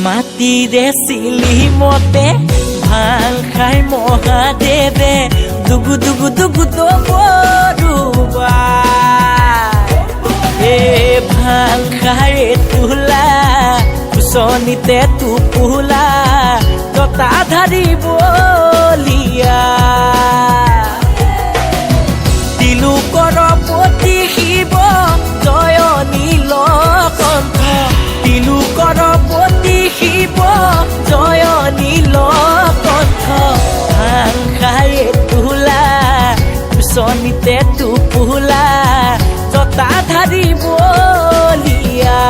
মাটিৰে চিলি মতে ভাল খাই মহাদেৱে দুগু দুগু দুগু দবৰুবা ভাল খাই তোলা কুচনিতে টোপোলা জতা ধাৰিবলিয়া তিলোকৰ পতি শিৱ জয় নীলকণ্ঠ তিলোকৰ পতি শিৱ জয় নীলকণ্ঠ ভাল খাই তোলা কুচনিতে টোপোলা জতা ধাৰিবলিয়া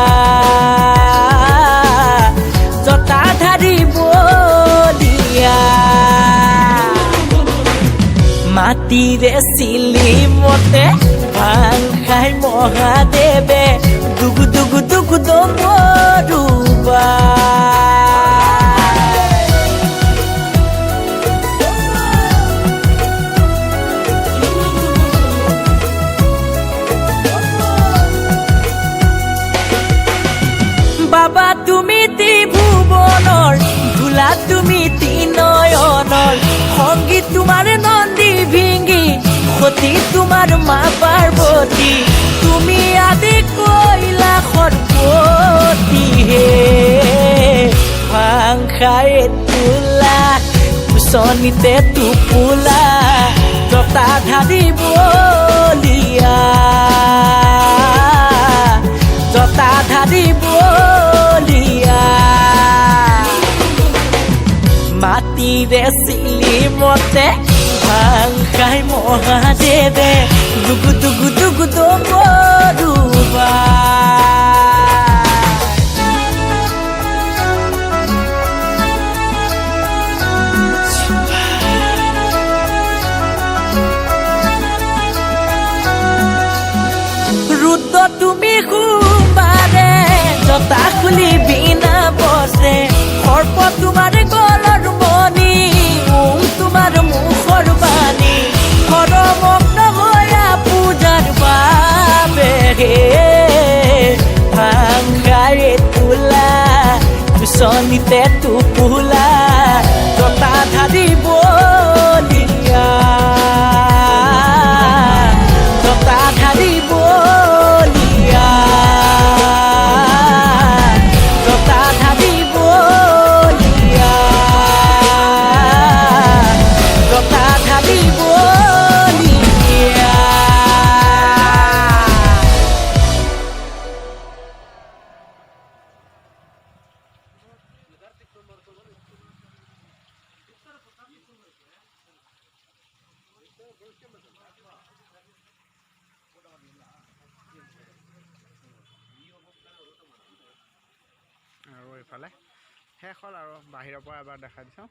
জতা ধাৰিবলিয়া মাটিৰে চিলি মতে ভাল খাই মহাদেৱে দুগু দুগু দুগু দবৰুবা বাবা তুমি ত্ৰিভুৱনৰ ধূলা তুমি তিনয়নৰ সংগীত তোমাৰ নন্দী ভিঙ্গি সতী তোমাৰ মা পাৰ্বতী তুমি আদি কৈলাসৰ পতি হে ভাং খাই তোলা কুচনিতে টোপোলা জতা ধাৰিবলিয়া জতা ধাৰিবলিয়া মাটিৰে চিলি মতে ভাল খাই মহাদেৱে দুগু দুগু দুগু দবৰুবা ৰুদ্ৰ তুমি সোমবাৰে জতা খুলি বিনা বসে সৰ্প তোমাৰ গলৰ মণি তোমাৰ মুখৰ বাণী সৰমগ্ন হৈয়া পূজাৰ বাবে ভাং খাই তোলা কুচনিতে টোপোলা জতা ধাৰিবলিয়া জতা ধাৰিবলিয়া জতা ধাৰিবলিয়া জতা ধাৰিবলিয়া আৰু এইফালে শেষ হ'ল আৰু বাহিৰৰ পৰা এবাৰ দেখাই দিছোঁ